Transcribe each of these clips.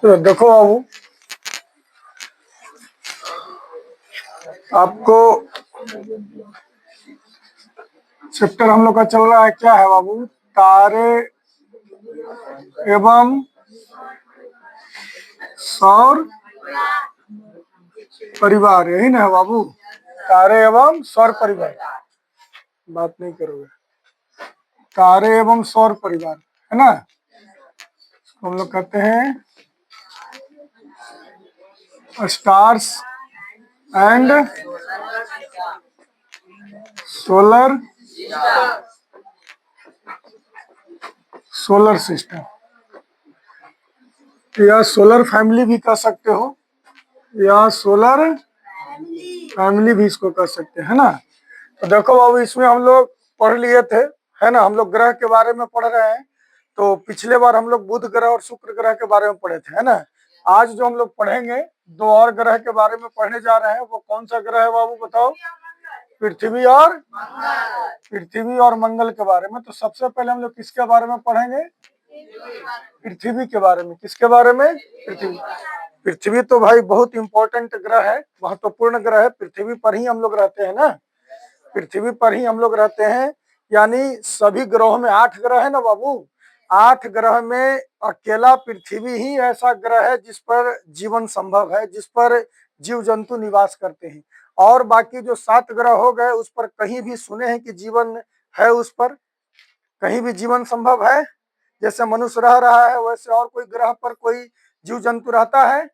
तो देखो बाबू, आपको चैप्टर हम लोग का चल रहा है, क्या है बाबू? तारे एवं सौर परिवार, यही ना है बाबू? तारे एवं सौर परिवार, बात नहीं करोगे? तारे एवं सौर परिवार है ना, हम लोग कहते हैं स्टार्स एंड सोलर सिस्टम, या सोलर फैमिली भी कह सकते हो, या सोलर फैमिली भी इसको कह सकते हैं ना। तो देखो बाबू, इसमें हम लोग पढ़ लिए थे, है ना, हम लोग ग्रह के बारे में पढ़ रहे हैं। तो पिछले बार हम लोग बुध ग्रह और शुक्र ग्रह के बारे में पढ़े थे, है ना। आज जो हम लोग पढ़ेंगे, दो और ग्रह के बारे में पढ़ने जा रहे हैं। वो कौन सा ग्रह है बाबू, बताओ? पृथ्वी और मंगल के बारे में। तो सबसे पहले हम लोग किसके बारे में पढ़ेंगे? पृथ्वी के बारे में। किसके बारे में? पृथ्वी। पृथ्वी तो भाई बहुत इंपॉर्टेंट ग्रह है, महत्वपूर्ण ग्रह है। पृथ्वी पर ही हम लोग रहते हैं ना, पृथ्वी पर ही हम लोग रहते हैं। यानी सभी ग्रहों में 8 ग्रह है ना बाबू, 8 ग्रह में अकेला पृथ्वी ही ऐसा ग्रह है जिस पर जीवन संभव है, जिस पर जीव जंतु निवास करते हैं। और बाकी जो 7 ग्रह हो गए, उस पर कहीं भी सुने हैं कि जीवन है? उस पर कहीं भी जीवन संभव है? जैसे मनुष्य रह रहा है, वैसे और कोई ग्रह पर कोई जीव जंतु रहता है?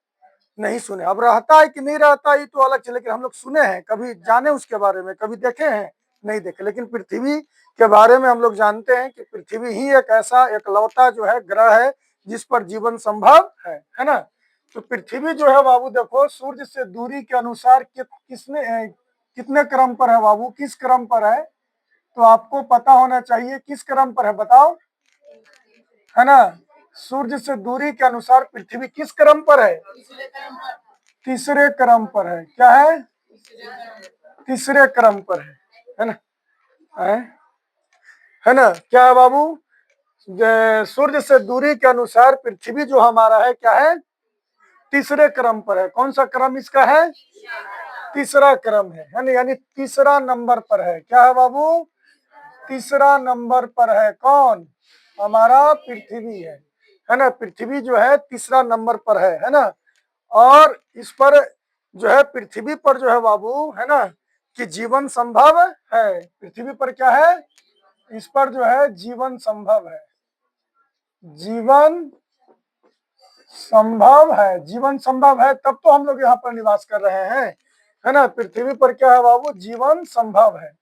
नहीं सुने। अब रहता है कि नहीं रहता ये तो अलग चीज, लेकिन हम लोग सुने हैं, कभी जाने उसके बारे में, कभी देखे हैं? नहीं देखे। लेकिन पृथ्वी के बारे में हम लोग जानते हैं कि पृथ्वी ही एक ऐसा एकलौता जो है ग्रह है जिस पर जीवन संभव है ना। तो पृथ्वी जो है बाबू, देखो सूर्य से दूरी के अनुसार कितने क्रम पर है बाबू? किस क्रम पर है? तो आपको पता होना चाहिए किस क्रम पर है, बताओ, है ना। सूर्य से दूरी के अनुसार पृथ्वी किस क्रम पर है? तीसरे क्रम पर है। क्या है? तीसरे क्रम पर है ना। है? है ना, क्या है बाबू? सूर्य से दूरी के अनुसार पृथ्वी जो हमारा है, क्या है? तीसरे क्रम पर है। कौन सा क्रम इसका है? तीसरा क्रम है ना, यानी तीसरा नंबर पर है। क्या है बाबू? तीसरा नंबर पर है। कौन? हमारा पृथ्वी है ना। पृथ्वी जो है तीसरा नंबर पर है ना। और इस पर जो है, पृथ्वी पर जो है बाबू, है ना, कि जीवन संभव है। पृथ्वी पर क्या है? इस पर जो है जीवन संभव है। जीवन संभव है, जीवन संभव है, तब तो हम लोग यहाँ पर निवास कर रहे हैं, है ना। पृथ्वी पर क्या है बाबू? जीवन संभव है।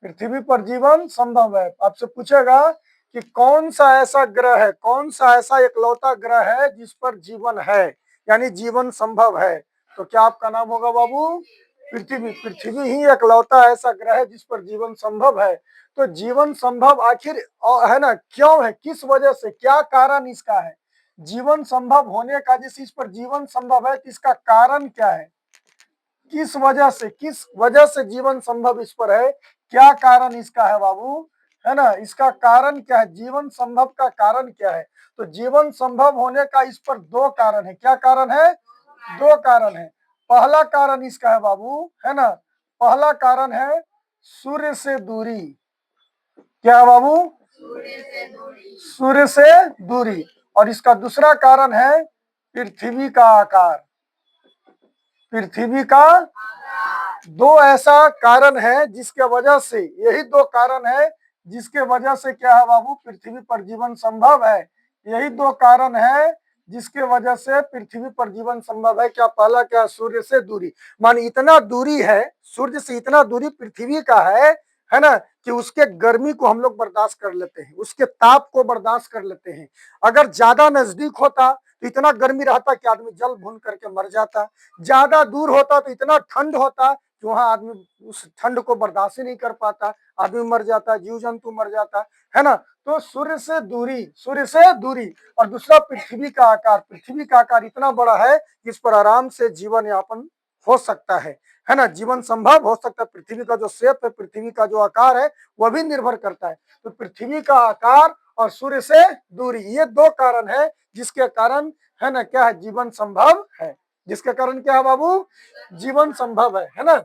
पृथ्वी पर जीवन संभव है। आपसे पूछेगा कि कौन सा ऐसा ग्रह है, कौन सा ऐसा एकलौता ग्रह है जिस पर जीवन है, यानी जीवन संभव है, तो क्या आपका नाम होगा बाबू? पृथ्वी। पृथ्वी ही एकलौता ऐसा ग्रह है जिस पर जीवन संभव है। तो जीवन संभव आखिर है ना, क्यों है? किस वजह से? क्या कारण इसका है जीवन संभव होने का? जिस इस पर जीवन संभव है, इसका कारण क्या है? किस वजह से जीवन संभव इस पर है? क्या कारण इसका है बाबू, है ना? इसका कारण क्या है? जीवन संभव का कारण क्या है? तो जीवन संभव होने का इस पर 2 कारण है। क्या कारण है? 2 कारण है। पहला कारण इसका है बाबू, है ना, पहला कारण है सूर्य से दूरी। क्या है बाबू? सूर्य से दूरी। और इसका दूसरा कारण है पृथ्वी का आकार। पृथ्वी का 2 ऐसा कारण है जिसके वजह से, यही 2 कारण है जिसके वजह से क्या है बाबू? पृथ्वी पर जीवन संभव है। यही 2 कारण है जिसके वजह से पृथ्वी पर जीवन संभव है। क्या? पहला क्या? सूर्य से दूरी। मान इतना दूरी है, सूर्य से इतना दूरी पृथ्वी का है ना, कि उसके गर्मी को हम लोग बर्दाश्त कर लेते हैं, उसके ताप को बर्दाश्त कर लेते हैं। अगर ज्यादा नजदीक होता तो इतना गर्मी रहता कि आदमी जल भून करके मर जाता। ज्यादा दूर होता तो इतना ठंड होता कि वहां आदमी उस ठंड को बर्दाश्त ही नहीं कर पाता, आदमी मर जाता, जीव जंतु मर जाता, है ना। तो सूर्य से दूरी, सूर्य से दूरी। और दूसरा पृथ्वी का आकार। पृथ्वी का आकार इतना बड़ा है जिस पर आराम से जीवन यापन हो सकता है ना, जीवन संभव हो सकता है। पृथ्वी का जो शेप है, पृथ्वी का जो आकार है, वह भी निर्भर करता है। तो पृथ्वी का आकार और सूर्य से दूरी, ये दो कारण है जिसके कारण है ना क्या है, जीवन संभव है। जिसके कारण क्या है बाबू, जीवन संभव है ना।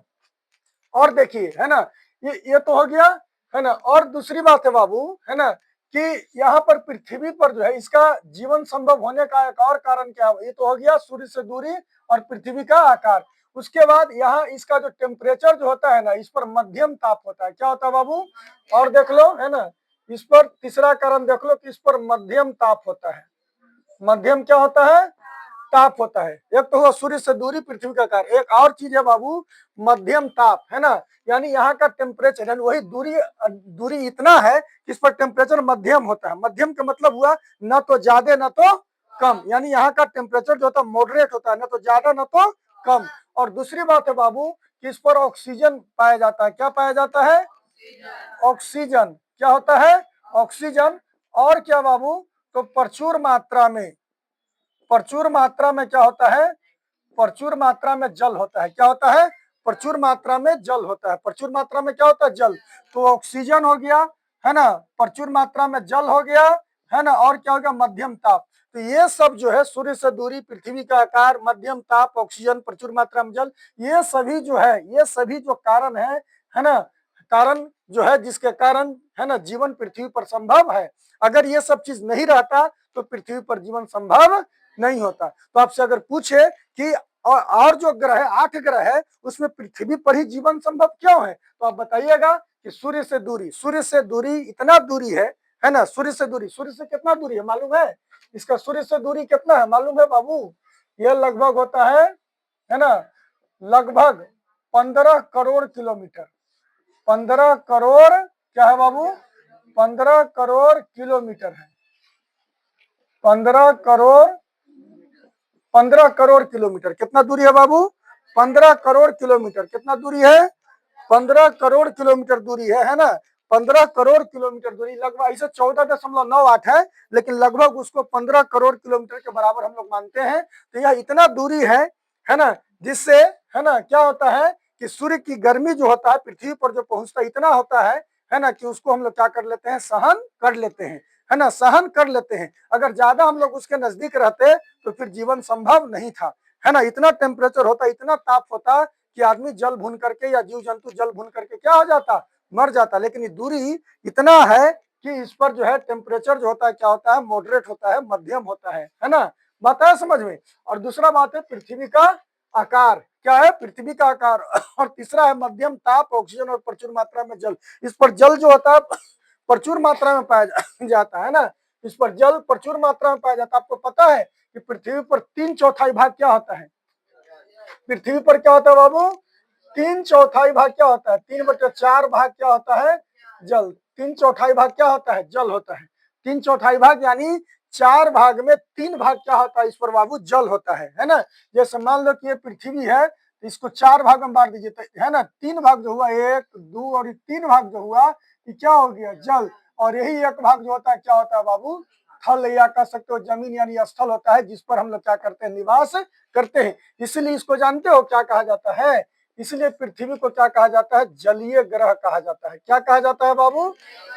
और देखिए है ना, ये तो हो गया है ना। और दूसरी बात है बाबू है ना कि यहाँ पर पृथ्वी पर जो है इसका जीवन संभव होने का एक और कारण क्या है, ये तो हो गया सूर्य से दूरी और पृथ्वी का आकार। उसके बाद यहाँ इसका जो टेम्परेचर जो होता है ना, इस पर मध्यम ताप होता है। क्या होता है बाबू, और देख लो है ना, इस पर तीसरा कारण देख लो कि इस पर मध्यम ताप होता है। मध्यम क्या होता है, ताप होता है। एक तो हुआ सूर्य से दूरी, पृथ्वी का आकार, एक और चीज है बाबू मध्यम ताप, है ना। यानी यहाँ का टेम्परेचर यानी वही दूरी दूरी इतना है कि इस पर टेम्परेचर मध्यम होता है। मध्यम का मतलब हुआ न तो ज्यादा न तो कम, यानी यहाँ का टेम्परेचर जो होता है मॉडरेट होता है, न तो ज्यादा न तो कम। और दूसरी बात है बाबू कि इस पर ऑक्सीजन पाया जाता है। क्या पाया जाता है, ऑक्सीजन। क्या होता है, ऑक्सीजन। और क्या बाबू, तो प्रचुर मात्रा में, प्रचुर मात्रा में क्या होता है, प्रचुर मात्रा में जल होता है। क्या होता है, प्रचुर मात्रा में जल होता है। प्रचुर मात्रा में क्या होता है, जल। तो ऑक्सीजन हो गया है ना, प्रचुर मात्रा में जल हो गया है ना, और क्या हो गया, मध्यम ताप। तो ये सब जो है सूर्य से दूरी, पृथ्वी का आकार, मध्यम ताप, ऑक्सीजन, प्रचुर मात्रा में जल, ये सभी जो है, ये सभी जो कारण है ना, कारण जो है जिसके कारण है ना जीवन पृथ्वी पर संभव है। अगर ये सब चीज नहीं रहता तो पृथ्वी पर जीवन संभव नहीं होता। तो आपसे अगर पूछे कि और जो ग्रह है, 8 ग्रह है, उसमें पृथ्वी पर ही जीवन संभव क्यों है, तो आप बताइएगा कि सूर्य से दूरी, सूर्य से दूरी इतना दूरी है ना, सूर्य से दूरी, सूर्य से कितना दूरी है मालूम है, इसका सूर्य से दूरी कितना है मालूम है बाबू, यह लगभग होता है ना, लगभग 15 करोड़ किलोमीटर। 15 करोड़ क्या है बाबू, 15 करोड़ किलोमीटर है। 15 करोड़, 15 करोड़ किलोमीटर कितना दूरी है बाबू, 15 करोड़ किलोमीटर कितना दूरी है, 15 करोड़ किलोमीटर दूरी है ना। 15 करोड़ किलोमीटर दूरी लगभग, इसे 14.98 है, लेकिन लगभग उसको 15 करोड़ किलोमीटर के बराबर हम लोग मानते हैं। तो यह इतना दूरी है ना, जिससे है ना क्या होता है कि सूर्य की गर्मी जो होता है पृथ्वी पर जो पहुंचता है इतना होता है ना, कि उसको हम लोग क्या कर लेते हैं, सहन कर लेते हैं, है ना, सहन कर लेते हैं। अगर ज्यादा हम लोग उसके नजदीक रहते तो फिर जीवन संभव नहीं था, है ना। इतना टेम्परेचर होता, इतना ताप होता कि आदमी जल भून करके या जीव जंतु जल भून करके क्या हो जाता, मर जाता। लेकिन ये दूरी इतना है कि इस पर जो है टेम्परेचर जो होता है क्या होता है, मॉडरेट होता है, मध्यम होता है ना। बात है समझ में। और दूसरा बात है पृथ्वी का आकार, क्या है, पृथ्वी का आकार। और तीसरा है मध्यम ताप, ऑक्सीजन और प्रचुर मात्रा में जल। इस पर जल जो होता है प्रचुर मात्रा में पाया जाता है ना, इस पर जल प्रचुर मात्रा में पाया जाता है। आपको पता है कि पृथ्वी पर 3/4 भाग क्या होता है, पृथ्वी पर क्या होता है बाबू, 3/4 भाग क्या होता है, 3/4 भाग क्या होता है, जल। 3/4 भाग क्या होता है, जल होता है। 3/4 भाग यानी 4 भाग में 3 भाग क्या होता है, इस पर बाबू जल होता है ना। जैसे मान लो कि ये पृथ्वी है, तो इसको 4 भाग में बांट दीजिए, तो है ना 3 भाग जो हुआ, 1 2 और 3 भाग जो हुआ, ये क्या हो गया, जल। और यही 1 भाग जो होता है क्या होता है बाबू, थल, या कह सकते हो जमीन यानी स्थल होता है, जिस पर हम लोग क्या करते हैं, निवास करते हैं। इसलिए इसको जानते हो क्या कहा जाता है, इसलिए पृथ्वी को क्या कहा जाता है, जलीय ग्रह कहा जाता है। क्या कहा जाता है बाबू,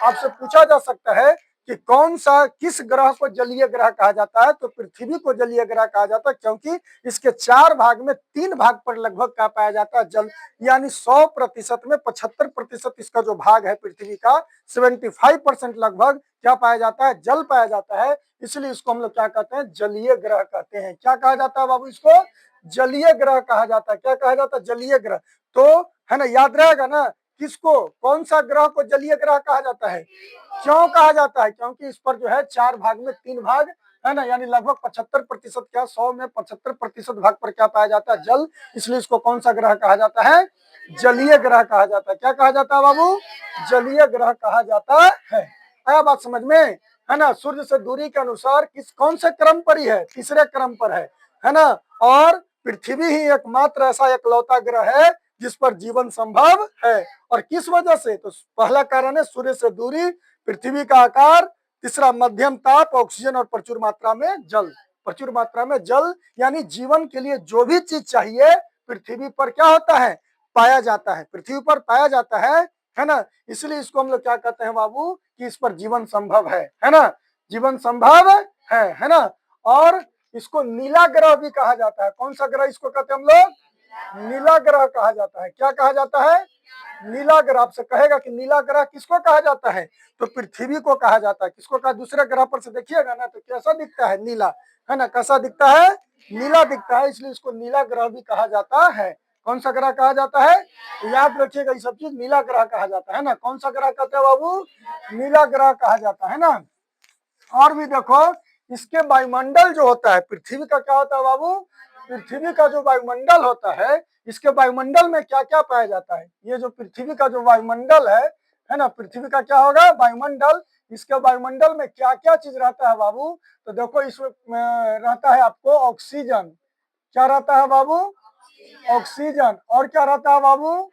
आपसे पूछा जा सकता है कि कौन सा, किस ग्रह को जलीय ग्रह कहा जाता है, तो पृथ्वी को जलीय ग्रह कहा जाता है, क्योंकि इसके 4 भाग में 3 भाग पर लगभग क्या पाया जाता है, जल। यानी 100% में 75% इसका जो भाग है पृथ्वी का, 75% लगभग क्या पाया जाता है, जल पाया जाता है। इसलिए इसको हम लोग क्या कहते हैं, जलीय ग्रह कहते हैं। क्या कहा जाता है बाबू, इसको जलीय ग्रह कहा जाता है। क्या कहा जाता है, जलीय ग्रह। तो है ना, याद रहेगा ना, किसको, कौन सा ग्रह को जलीय ग्रह कहा जाता है, क्यों कहा जाता है, क्योंकि इस पर जो है 4 भाग में 3 भाग है ना, यानी लगभग 75% क्या, 100 में 75% भाग पर क्या पाया जाता है, जल। इसलिए इसको कौन सा ग्रह कहा जाता है, जलीय ग्रह कहा जाता है। क्या कहा जाता है बाबू, जलीय ग्रह कहा जाता है। आया बात समझ में, है ना। सूर्य से दूरी के अनुसार किस, कौन से क्रम पर ही है, तीसरे क्रम पर है ना। और पृथ्वी ही एकमात्र ऐसा एकलौता ग्रह है जिस पर जीवन संभव है। और किस वजह से, तो पहला कारण है सूर्य से दूरी, पृथ्वी का आकार, तीसरा मध्यम ताप, ऑक्सीजन और प्रचुर मात्रा में जल। प्रचुर मात्रा में जल यानी जीवन के लिए जो भी चीज चाहिए पृथ्वी पर क्या होता है, पाया जाता है, पृथ्वी पर पाया जाता है ना। इसलिए इसको हम लोग क्या कहते हैं बाबू कि इस पर जीवन संभव है ना, जीवन संभव है ना। और इसको नीला ग्रह भी कहा जाता है। कौन सा ग्रह इसको कहते हैं हम लोग, नीला ग्रह कहा जाता है। क्या कहा जाता है, नीला ग्रह। आपसे कहेगा कि नीला ग्रह किसको कहा जाता है, तो पृथ्वी को कहा जाता है। किसको कहा, दूसरे ग्रह पर से देखिएगा ना तो कैसा दिखता है, नीला, है ना, कैसा दिखता है, नीला दिखता है, इसलिए इसको नीला ग्रह भी कहा जाता है। कौन सा ग्रह कहा जाता है, तो याद रखिएगा ये सब चीज, नीला ग्रह कहा जाता है ना। कौन सा ग्रह कहते हैं बाबू, नीला ग्रह कहा जाता है ना। और भी देखो, इसके वायुमंडल जो होता है, पृथ्वी का क्या होता है बाबू, पृथ्वी का जो वायुमंडल होता है, इसके वायुमंडल में क्या क्या पाया जाता है। ये जो पृथ्वी का जो वायुमंडल है ना, पृथ्वी का क्या होगा, वायुमंडल। इसके वायुमंडल में क्या क्या चीज रहता है बाबू, तो देखो इसमें रहता है आपको ऑक्सीजन। क्या रहता है बाबू, ऑक्सीजन। और क्या रहता है बाबू,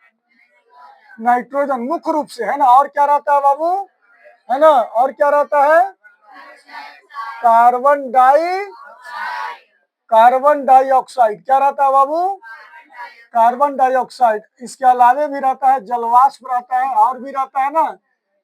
नाइट्रोजन, मुख्य रूप से, है ना। और क्या रहता है बाबू, है ना, और क्या रहता है, कार्बन डाइऑक्साइड। क्या रहता है बाबू, कार्बन डाइऑक्साइड। इसके अलावे भी रहता है जलवाष्प रहता है, और भी रहता है ना।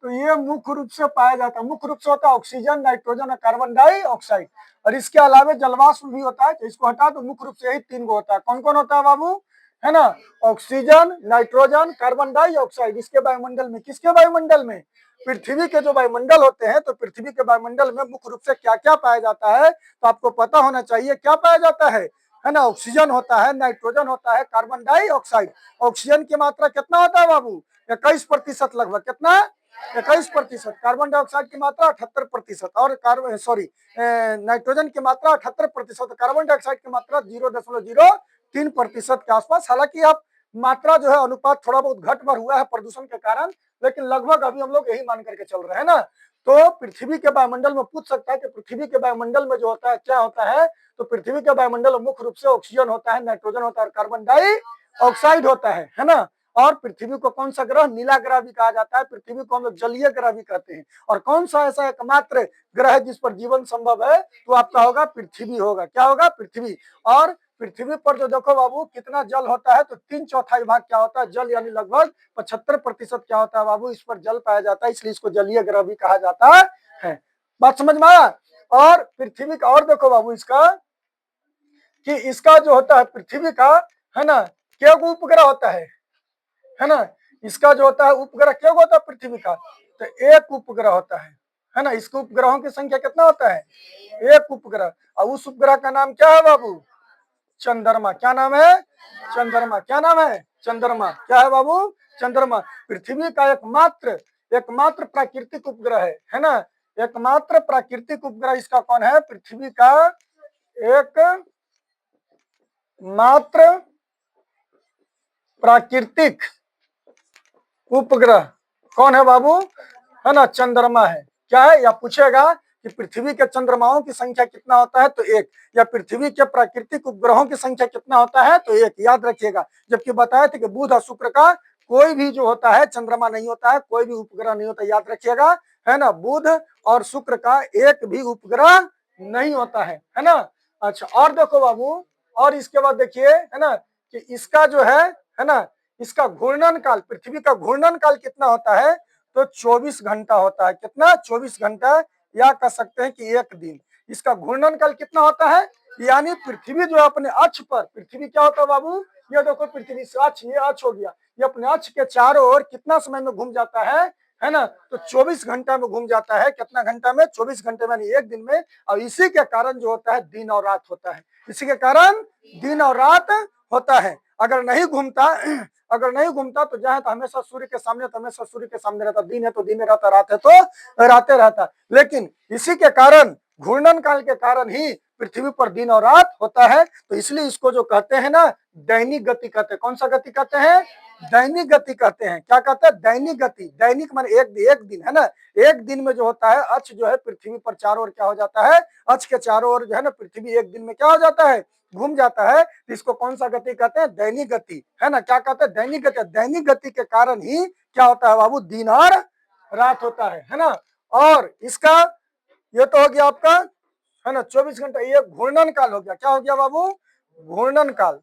तो ये मुख्य रूप से पाया जाता है, मुख्य रूप से होता है ऑक्सीजन, नाइट्रोजन और कार्बन डाइऑक्साइड। और इसके अलावे जलवाष्प भी होता है, तो इसको हटा तो मुख्य रूप से यही तीन को होता है। कौन कौन होता है बाबू, है ना, ऑक्सीजन, नाइट्रोजन, कार्बन डाइऑक्साइड। इसके वायुमंडल में, किसके वायुमंडल में, पृथ्वी के जो वायुमंडल होते हैं, तो पृथ्वी के वायुमंडल में मुख्य रूप से क्या क्या पाया जाता है, तो आपको पता होना चाहिए क्या पाया जाता है ना। ऑक्सीजन होता है, नाइट्रोजन होता है, कार्बन डाइऑक्साइड। ऑक्सीजन की मात्रा कितना होता है बाबू, 21% लगभग, कितना, 21%। कार्बन डाइऑक्साइड की मात्रा 78%, और कार्बन सॉरी नाइट्रोजन की मात्रा 78%, कार्बन डाइऑक्साइड की मात्रा 0.03% के आसपास। हालांकि आप मात्रा जो है अनुपात थोड़ा बहुत घट बढ़ हुआ है प्रदूषण के कारण, लेकिन लगभग अभी हम लोग यही मान करके चल रहे हैं ना। तो पृथ्वी के वायुमंडल में पूछ सकता है कि पृथ्वी के वायुमंडल में जो होता है क्या होता है, तो पृथ्वी के वायुमंडल में मुख्य रूप से ऑक्सीजन होता है, नाइट्रोजन होता है और कार्बन डाइऑक्साइड होता है ना। और पृथ्वी को कौन सा ग्रह, नीला ग्रह भी कहा जाता है। पृथ्वी को हम लोग जलीय ग्रह भी कहते हैं। और कौन सा ऐसा एकमात्र ग्रह है जिस पर जीवन संभव है, तो आपका होगा पृथ्वी होगा। क्या होगा, पृथ्वी। और पृथ्वी पर जो देखो बाबू कितना जल होता है, तो 3/4 भाग क्या होता है, जल, यानी लगभग 75% क्या होता है बाबू, इस पर जल पाया जाता है, इसलिए इसको जलीय ग्रह भी कहा जाता है। बात समझ में आया। और पृथ्वी का और देखो बाबू इसका, कि इसका जो होता है पृथ्वी का, है ना, क्या उपग्रह होता है ना। इसका जो होता है उपग्रह क्या होता है पृथ्वी का, तो एक उपग्रह होता है ना। इसके उपग्रहों की संख्या कितना होता है, एक उपग्रह। और उस उपग्रह का नाम क्या है बाबू, चंद्रमा। क्या नाम है, चंद्रमा। क्या नाम है, चंद्रमा। क्या है बाबू, चंद्रमा। पृथ्वी का एकमात्र प्राकृतिक उपग्रह है ना। एकमात्र प्राकृतिक उपग्रह इसका कौन है, पृथ्वी का एक मात्र प्राकृतिक उपग्रह कौन है बाबू, है ना, चंद्रमा है। क्या है, या पूछेगा कि पृथ्वी के चंद्रमाओं की संख्या कितना होता है, तो एक। या पृथ्वी के प्राकृतिक उपग्रहों की संख्या कितना होता है, तो एक। याद रखिएगा, जबकि बताए थे कि बुध और शुक्र का कोई भी जो होता है चंद्रमा नहीं होता है, कोई भी उपग्रह नहीं होता, याद रखिएगा, है ना। बुध और शुक्र का एक भी उपग्रह नहीं होता है ना। अच्छा, और देखो बाबू, और इसके बाद देखिए, है ना, कि इसका जो है ना, इसका घूर्णन काल, पृथ्वी का घूर्णन काल कितना होता है, तो 24 घंटा होता है। कितना, 24 घंटा, या कह सकते हैं कि एक दिन। इसका घूर्णन काल कितना होता है, यानी पृथ्वी जो अपने अक्ष पर, पृथ्वी क्या होता है बाबू, ये देखो पृथ्वी से अक्ष, ये अक्ष हो गया, ये अपने अक्ष के चारों ओर कितना समय में घूम जाता है ना, तो 24 घंटा में घूम जाता है। कितना घंटा में, 24 घंटे में, एक दिन में। और इसी के कारण जो होता है दिन और रात होता है, इसी के कारण दिन और रात होता है। अगर नहीं घूमता तो जहाँ तो हमेशा सूर्य के सामने, तो हमेशा सूर्य के सामने रहता, दिन है तो दिन रहता, रात है तो रात रहता। लेकिन इसी के कारण, घूर्णन काल के कारण ही पृथ्वी पर दिन और रात होता है। तो इसलिए इसको जो कहते हैं ना, दैनिक गति कहते हैं। कौन सा गति कहते हैं, दैनिक गति कहते हैं। क्या कहते हैं, दैनिक गति। दैनिक माने एक दिन, है ना। एक दिन में जो होता है, अक्ष जो है पृथ्वी पर चारों ओर क्या हो जाता है, अक्ष के चारों ओर जो है ना, पृथ्वी एक दिन में क्या हो जाता है, घूम जाता है। तो इसको कौन सा गति कहते हैं, दैनिक गति, है ना। क्या कहते हैं, दैनिक गति। दैनिक गति के कारण ही क्या होता है बाबू, दिन और रात होता है ना। और इसका ये तो हो गया आपका, है ना, 24 घंटा। ये घूर्णन काल हो गया। क्या हो गया बाबू, घूर्णन काल।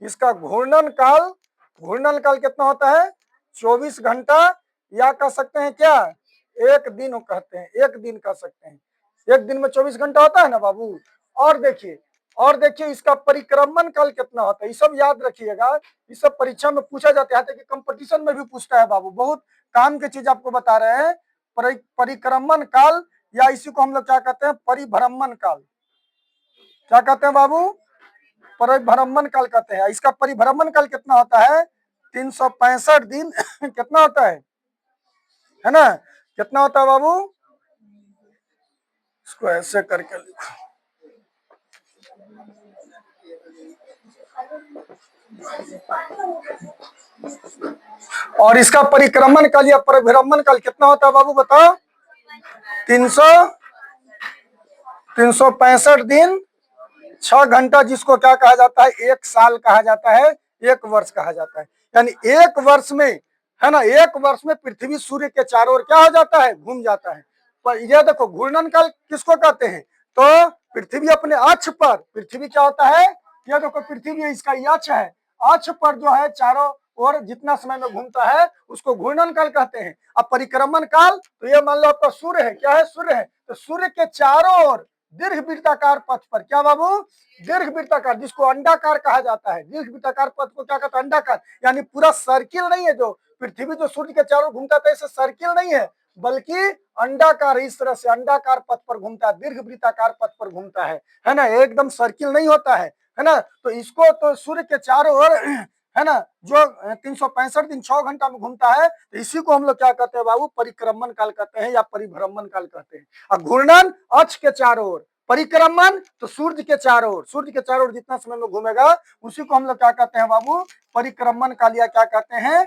इसका घूर्णन काल कितना होता है? 24 घंटा, या कह सकते हैं क्या, एक दिन कहते हैं, एक दिन कह सकते हैं। एक दिन में 24 घंटा होता है ना बाबू। और देखिए इसका परिक्रमण काल कितना होता है, ये सब याद रखिएगा। ये सब परीक्षा में पूछा जाता है, कि कंपटीशन में भी पूछता है बाबू। बहुत काम की चीज आपको बता रहे हैं। परिक्रमण काल, या इसी को हम लोग क्या कहते हैं, परिभ्रमण काल। क्या कहते हैं बाबू? परिभ्रमण काल कहते हैं। इसका परिभ्रमण काल कितना होता है? 365 दिन कितना होता है ना? कितना होता है बाबू? इसको ऐसे करके लिखो। और इसका परिक्रमण काल या परिभ्रमण काल कितना होता है बाबू, बताओ? 365 दिन 6 घंटा, जिसको क्या कहा जाता है? एक साल कहा जाता है, एक वर्ष कहा जाता है। यानी एक वर्ष में, है ना, एक वर्ष में पृथ्वी सूर्य के चारों ओर क्या हो जाता है? घूम जाता है। पर यह देखो घूर्णन काल किसको कहते हैं? तो पृथ्वी अपने अक्ष पर, पृथ्वी क्या होता है? यह देखो पृथ्वी इसका अक्ष है, अक्ष पर जो है चारों ओर जितना समय में घूमता है उसको घूर्णन काल कहते हैं। अब परिक्रमण काल, तो ये मान लो आपका सूर्य है, क्या है? सूर्य है। तो सूर्य के चारों ओर दीर्घवृत्ताकार पथ पर, क्या बाबू? दीर्घवृत्ताकार, जिसको अंडाकार कहा जाता है। दीर्घवृत्ताकार पथ को क्या कहते हैं? अंडाकार। यानी पूरा सर्किल नहीं है, जो पृथ्वी जो सूर्य के चारों घूमता था, इसे सर्किल नहीं है, बल्कि अंडाकार, इस तरह से अंडाकार पथ पर घूमता है, दीर्घवृत्ताकार पथ पर घूमता है ना, एकदम सर्किल नहीं होता है ना। तो इसको तो सूर्य के चारों ओर, है ना, जो 365 दिन 6 घंटा में घूमता है, तो इसी को हम लोग क्या कहते हैं बाबू? परिक्रमण काल कहते हैं, या परिभ्रमण काल कहते हैं। और घूर्णन अक्ष के चारों ओर, परिक्रमण तो सूर्य के चारों ओर, सूर्य के चारों ओर जितना समय में घूमेगा उसी को हम लोग क्या कहते हैं बाबू? परिक्रमण काल, या क्या कहते हैं?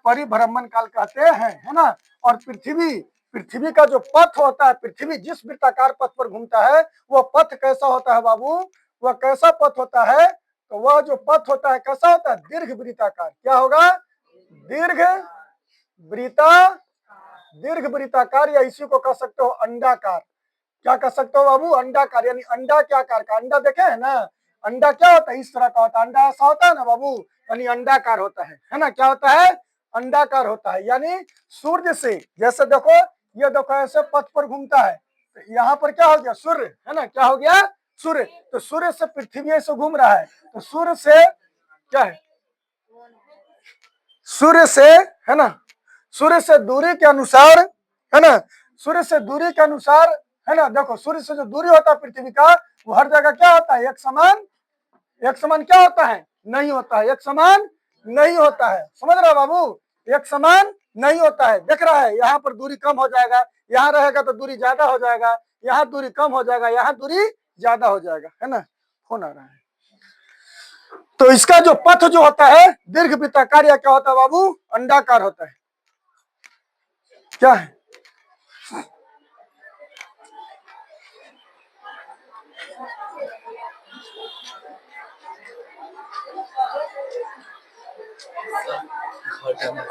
परिभ्रमण काल कहते हैं, है ना। और पृथ्वी का जो पथ होता है, पृथ्वी जिस वृत्ताकार पथ पर घूमता है, वो पथ कैसा होता है बाबू? वह कैसा पथ होता है? तो वह जो पथ होता है कैसा होता है? दीर्घ वृत्ताकार। क्या होगा? दीर्घ वृत्ताकार, या इसी को कह सकते हो अंडाकार। क्या कह सकते हो बाबू? अंडाकार। यानी अंडा क्या आकार का? अंडा देखे है ना, अंडा क्या होता है? इस तरह का होता है। अंडा ऐसा होता है ना बाबू, यानी अंडाकार होता है ना। क्या होता है? अंडाकार होता है। यानी सूर्य से, जैसे देखो, ये देखो ऐसे पथ पर घूमता है, तो यहाँ पर क्या हो गया? सूर्य, है ना, क्या हो गया? सूर्य। तो सूर्य से पृथ्वी ऐसे घूम रहा है, तो सूर्य से क्या है? सूर्य से, है ना, सूर्य से दूरी के अनुसार, है ना, सूर्य से दूरी के अनुसार, है ना, देखो सूर्य से जो दूरी होता है पृथ्वी का, वो हर जगह क्या होता है? एक समान क्या होता है? नहीं होता है। एक समान नहीं होता है। समझ रहे हो बाबू? एक समान नहीं होता है। देख रहा है, यहाँ पर दूरी कम हो जाएगा, यहाँ रहेगा तो दूरी ज्यादा हो जाएगा, यहाँ दूरी कम हो जाएगा, यहाँ दूरी ज्यादा हो जाएगा, है ना। फोन आ रहा है। तो इसका जो पथ जो होता है दीर्घ वृत्ताकार, या क्या होता है बाबू? अंडाकार होता है। क्या है?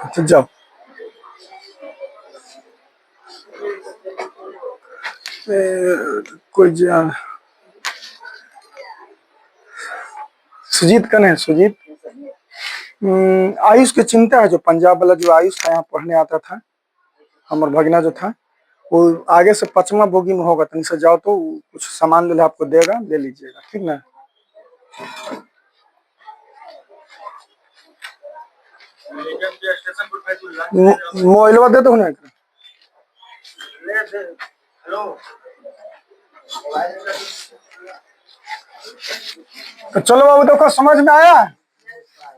अच्छा जाओ। कोई सुजीत कन है? सुजीत आयुष की चिंता है, जो पंजाब वाला जो आयुष था यहाँ पढ़ने आता था, हमारा भगना जो था, वो आगे से 5वां बोगी में होगा, तनी से जाओ तो कुछ सामान ले आपको देगा, ले लीजिएगा, ठीक ना। मोबाइलवा दे दो ना। तो चलो बाबू, देखो समझ में आया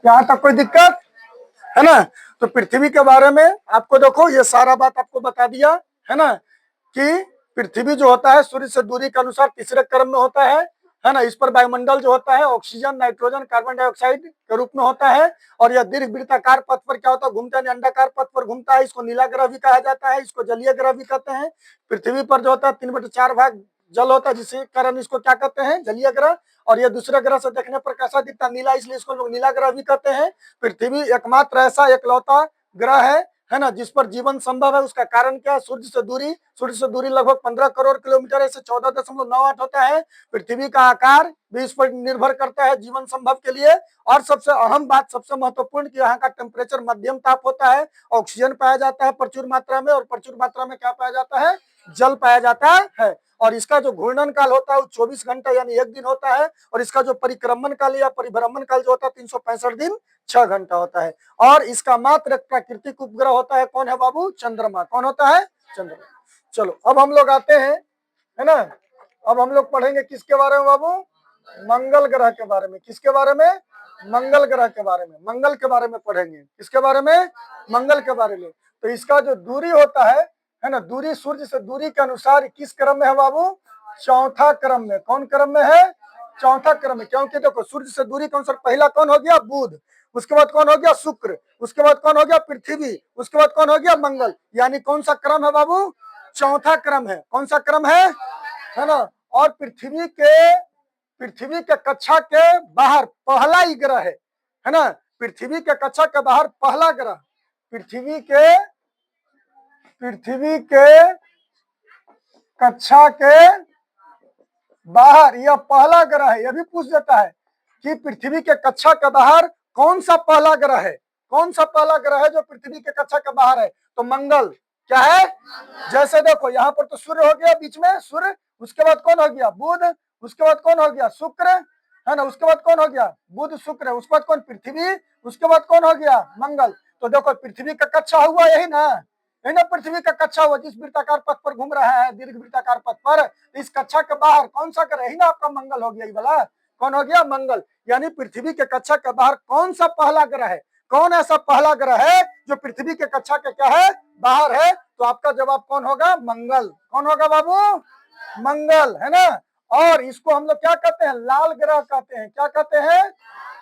यहाँ तक? कोई दिक्कत है ना? तो पृथ्वी के बारे में आपको देखो ये सारा बात आपको बता दिया, है ना, कि पृथ्वी जो होता है सूर्य से दूरी के अनुसार तीसरे क्रम में होता है ना। इस पर वायुमंडल जो होता है ऑक्सीजन, नाइट्रोजन, कार्बन डाइऑक्साइड के रूप में होता है। और यह दीर्घवृत्ताकार पथ पर क्या होता है? घूमता है, अंडाकार पथ पर घूमता है। इसको नीला ग्रह भी कहा जाता है, इसको जलीय ग्रह भी कहते हैं। पृथ्वी पर जो होता है 3/4 भाग जल होता है, जिसके कारण इसको क्या कहते हैं? जलीय ग्रह। और ये दूसरे ग्रह से देखने पर कैसा दिखता है? नीला, इसलिए इसको लोग नीला ग्रह भी कहते हैं। पृथ्वी एकमात्र ऐसा एकलौता ग्रह है है ना, जिस पर जीवन संभव है, उसका कारण क्या है? सूर्य से दूरी लगभग 15 करोड़ किलोमीटर है, इसे 14.98 होता है। पृथ्वी का आकार भी इस पर निर्भर करता है जीवन संभव के लिए। और सबसे अहम बात, सबसे महत्वपूर्ण, कि यहाँ का टेम्परेचर मध्यम ताप होता है, ऑक्सीजन पाया जाता है प्रचुर मात्रा में, और प्रचुर मात्रा में क्या पाया जाता है? जल पाया जाता है। और इसका जो घूर्णन काल होता है वो 24 घंटा यानी 1 दिन होता है, और इसका जो परिक्रमण काल या परिभ्रमण काल जो होता है 365 दिन 6 घंटा होता है। और इसका मात्र एक प्राकृतिक उपग्रह होता है, कौन है बाबू? चंद्रमा। कौन होता है? चंद्रमा। चलो अब हम लोग आते हैं, है ना, अब हम लोग पढ़ेंगे किसके बारे में बाबू? मंगल ग्रह के बारे में। किसके बारे में? मंगल ग्रह के बारे में, मंगल के बारे में पढ़ेंगे। किसके बारे में? मंगल के बारे में। तो इसका जो दूरी होता है ना, दूरी सूर्य से दूरी के अनुसार किस क्रम में है बाबू? चौथा क्रम में। कौन क्रम में है? चौथा क्रम में। क्योंकि देखो सूर्य से दूरी के अनुसार पहला कौन हो गया? बुध, उसके बाद कौन हो गया? शुक्र, उसके बाद कौन हो गया? पृथ्वी, उसके बाद कौन हो गया? मंगल। यानी कौन सा क्रम है बाबू? चौथा क्रम है। कौन सा क्रम है ना? और पृथ्वी के कक्षा के बाहर पहला ही ग्रह है ना, पृथ्वी के कक्षा के बाहर पहला ग्रह, पृथ्वी के कक्षा के बाहर यह पहला ग्रह है। यह भी पूछ देता है कि पृथ्वी के कक्षा के बाहर कौन सा पहला ग्रह है? कौन सा पहला ग्रह है जो पृथ्वी के कक्षा के बाहर है? तो मंगल। क्या है? जैसे देखो यहाँ पर तो सूर्य हो गया बीच में, सूर्य, उसके बाद कौन हो गया? बुध, उसके बाद कौन हो गया? शुक्र, है ना, उसके बाद कौन हो गया? बुध शुक्र, उसके बाद कौन? पृथ्वी, उसके बाद कौन हो गया? मंगल। तो देखो पृथ्वी का कक्षा हुआ यही ना, पृथ्वी का कक्षा हुआ जिस वृत्ताकार पथ पर घूम रहा है, दीर्घ वृत्ताकार पथ पर। इस कक्षा के बाहर कौन सा ग्रह? ही ना आपका मंगल हो गया, ये वाला कौन हो गया? मंगल। यानी पृथ्वी के कक्षा के बाहर कौन सा पहला ग्रह है? कौन ऐसा पहला ग्रह है जो पृथ्वी के कक्षा के क्या है? बाहर है? तो आपका जवाब कौन होगा? मंगल। कौन होगा बाबू? मंगल, है ना। और इसको हम लोग क्या कहते हैं? लाल ग्रह कहते हैं। क्या कहते हैं?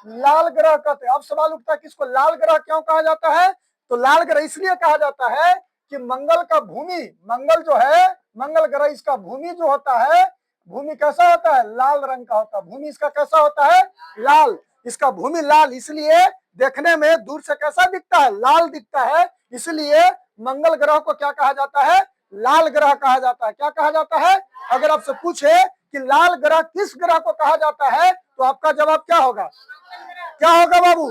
लाल ग्रह कहते हैं। अब सवाल उठता है कि इसको लाल ग्रह क्यों कहा जाता है? तो लाल ग्रह इसलिए कहा जाता है कि मंगल का भूमि, मंगल जो है, मंगल ग्रह, इसका भूमि जो होता है, भूमि कैसा होता है? लाल रंग का होता है। भूमि इसका कैसा होता है? लाल। इसका भूमि लाल, इसलिए देखने में दूर से कैसा दिखता है? लाल दिखता है। इसलिए मंगल ग्रह को क्या कहा जाता है? लाल ग्रह कहा जाता है। क्या कहा जाता है? अगर आपसे पूछे कि लाल ग्रह किस ग्रह को कहा जाता है, तो आपका जवाब क्या होगा? क्या होगा बाबू?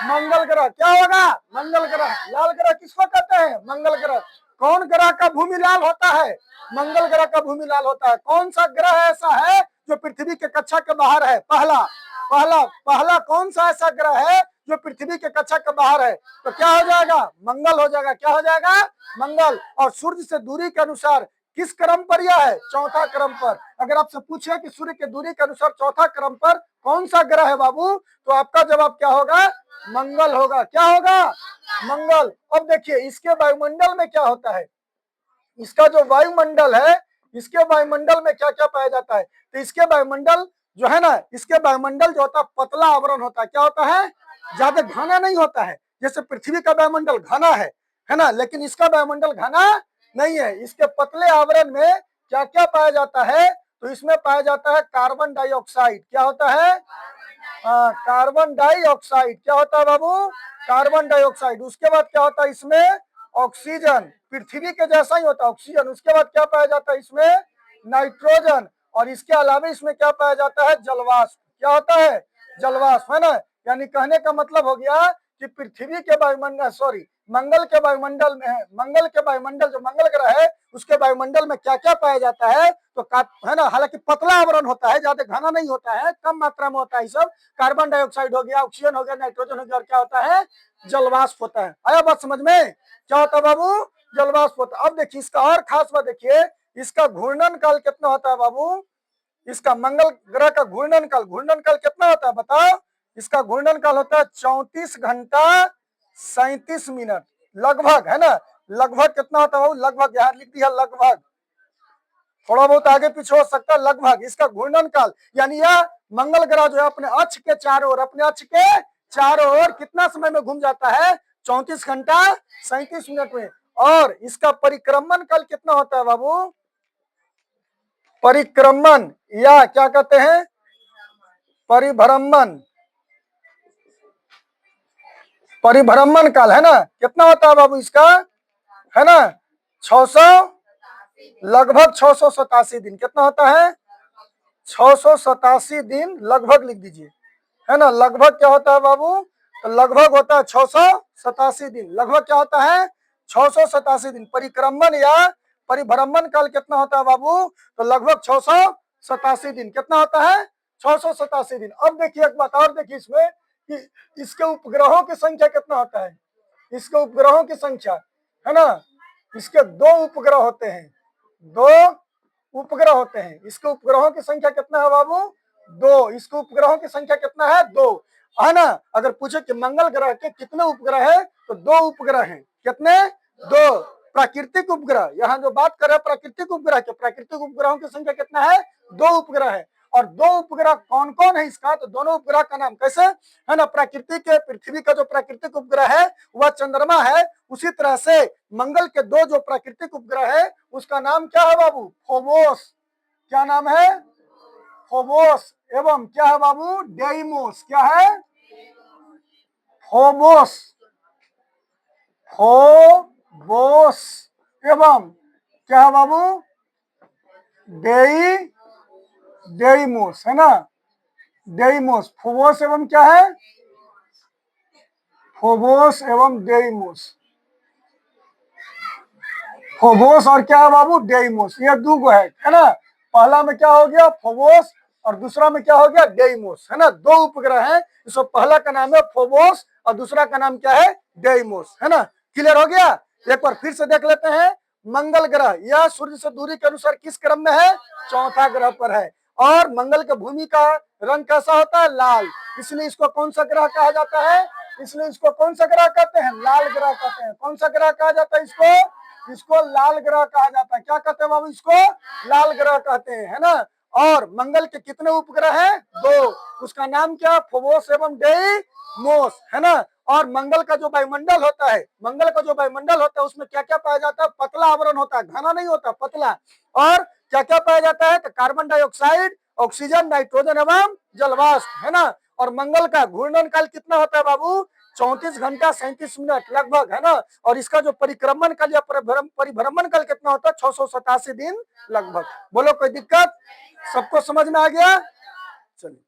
मंगल ग्रह। क्या होगा? मंगल ग्रह। लाल ग्रह किसको कहते हैं? मंगल ग्रह। कौन ग्रह का भूमि लाल होता है? मंगल ग्रह का भूमि लाल होता है। कौन सा ग्रह ऐसा है जो पृथ्वी के कक्षा के बाहर है? पहला पहला पहला कौन सा ऐसा ग्रह है जो पृथ्वी के कक्षा के बाहर है? तो क्या हो जाएगा? मंगल हो जाएगा। क्या हो जाएगा? मंगल। और सूर्य से दूरी के अनुसार किस क्रम पर यह है? चौथा क्रम पर। अगर आपसे पूछे कि सूर्य की दूरी के अनुसार चौथा क्रम पर कौन सा ग्रह है बाबू, तो आपका जवाब क्या होगा? मंगल होगा। क्या होगा? मंगल। अब देखिए इसके वायुमंडल में क्या होता है। इसका जो वायुमंडल है, इसके वायुमंडल में क्या क्या पाया जाता है? तो इसके वायुमंडल जो है ना, इसके वायुमंडल जो होता है पतला आवरण होता है। क्या होता है? ज्यादा घना नहीं होता है। जैसे पृथ्वी का वायुमंडल घना है ना, लेकिन इसका वायुमंडल घना नहीं है। इसके पतले आवरण में क्या क्या पाया जाता है? तो इसमें पाया जाता है कार्बन डाइऑक्साइड। क्या होता है? Carbon dioxide. क्या होता है बाबू? Carbon dioxide. उसके बाद क्या होता है इसमें? ऑक्सीजन। पृथ्वी के जैसा ही होता है ऑक्सीजन। उसके बाद क्या पाया जाता है इसमें? नाइट्रोजन। और इसके अलावा इसमें क्या पाया जाता है? जलवाष्प। क्या होता है? जलवाष्प, है ना। यानी कहने का मतलब हो गया कि पृथ्वी के वायुमंडल, सॉरी, मंगल के वायुमंडल में है, मंगल के वायुमंडल जो मंगल ग्रह है उसके वायुमंडल में क्या क्या पाया जाता है? तो है ना, हालांकि पतला आवरण होता है, ज्यादा घना नहीं होता है, कम मात्रा में होता है। सब कार्बन डाइऑक्साइड हो गया, ऑक्सीजन हो गया, नाइट्रोजन हो गया, और क्या होता है? जलवाष्प होता है। आया बात समझ में? क्या होता है बाबू? जलवाष्प होता है। अब देखिए इसका और खास बात देखिए, इसका घूर्णन काल कितना होता है बाबू? इसका मंगल ग्रह का घूर्णन काल कितना होता है बताओ? इसका घूर्णन काल होता है 34 घंटा 37 मिनट लगभग, है ना। लगभग कितना होता है? लगभग यहाँ लिख दिया, लगभग, थोड़ा बहुत आगे पीछे हो सकता है, लगभग इसका घूर्णन काल। यानी यह मंगल ग्रह जो है अपने अक्ष के चारों ओर कितना समय में घूम जाता है? 34 घंटा 37 मिनट में। और इसका परिक्रमण काल कितना होता है बाबू? परिक्रमण या क्या कहते हैं? परिभ्रमण। परिभ्रमण काल है ना, कितना होता है बाबू इसका, है ना 600, लगभग 687 दिन। कितना होता है 687 दिन, लगभग लिख दीजिए, है ना। लगभग क्या होता है बाबू, तो लगभग होता है 687 दिन। लगभग क्या होता है 687 दिन। परिक्रमण या परिभ्रमण काल कितना होता है बाबू, तो लगभग 687 दिन। कितना होता है 687 दिन। अब देखिए एक बात और देखिए इसमें कि इसके उपग्रहों की संख्या कितना होता है, इसके उपग्रहों की संख्या, है ना। इसके 2 उपग्रह होते हैं, 2 उपग्रह होते हैं। इसके उपग्रहों की संख्या कितना है बाबू, 2। इसके उपग्रहों की संख्या कितना है, 2, है ना। अगर पूछे कि मंगल ग्रह के कितने उपग्रह है, तो 2 उपग्रह हैं। कितने, 2। प्राकृतिक उपग्रह, यहाँ जो बात कर रहे हैं प्राकृतिक उपग्रह के, प्राकृतिक उपग्रहों की संख्या कितना है, 2 उपग्रह है। और 2 उपग्रह कौन कौन है इसका, तो दोनों उपग्रह का नाम कैसे, है ना। प्राकृतिक के पृथ्वी का जो प्राकृतिक उपग्रह है वह चंद्रमा है। उसी तरह से मंगल के 2 जो प्राकृतिक उपग्रह है उसका नाम क्या है बाबू, फोबोस। क्या नाम है, फोबोस। एवं क्या है बाबू, डेइमोस। क्या है, फोबोस, फोबोस एवं क्या है बाबू, डेइमोस, है ना। डेइमोस, फोबोस एवं क्या है, फोबोस एवं डेइमोस। फोबोस और क्या है बाबू, डेइमोस। ये 2 है ना। पहला में क्या हो गया फोबोस और दूसरा में क्या हो गया डेइमोस, है ना। 2 उपग्रह हैं, इसमें पहला का नाम है फोबोस और दूसरा का नाम क्या है, डेइमोस, है ना। क्लियर हो गया। एक बार फिर से देख लेते हैं। मंगल ग्रह यह सूर्य से दूरी के अनुसार किस क्रम में है, चौथा ग्रह पर है। और मंगल के भूमि का रंग कैसा होता है, लाल। इसलिए इसको कौन सा ग्रह कहा जाता है, इसलिए इसको कौन सा ग्रह कहते हैं, लाल ग्रह कहते हैं। कौन सा ग्रह कहा जाता है इसको, इसको लाल ग्रह कहा जाता है। क्या कहते हैं बाबू, इसको लाल ग्रह कहते हैं, है ना। और मंगल के कितने उपग्रह हैं, 2। उसका नाम क्या, फोबोस एवं डेइमोस, है ना। और मंगल का जो वायुमंडल होता है, मंगल का जो वायुमंडल होता है उसमें क्या क्या पाया जाता है, पतला आवरण होता है, घना नहीं होता, पतला। और क्या क्या पाया जाता है, तो कार्बन डाइऑक्साइड, ऑक्सीजन, नाइट्रोजन एवं जलवाष्प, है ना। और मंगल का घूर्णन काल कितना होता है बाबू, 34 घंटा 37 मिनट लगभग, है ना। और इसका जो परिक्रमण काल या परिभ्रमण काल कितना होता है, 687 दिन लगभग। बोलो कोई दिक्कत, सबको समझ में आ गया, चलिए।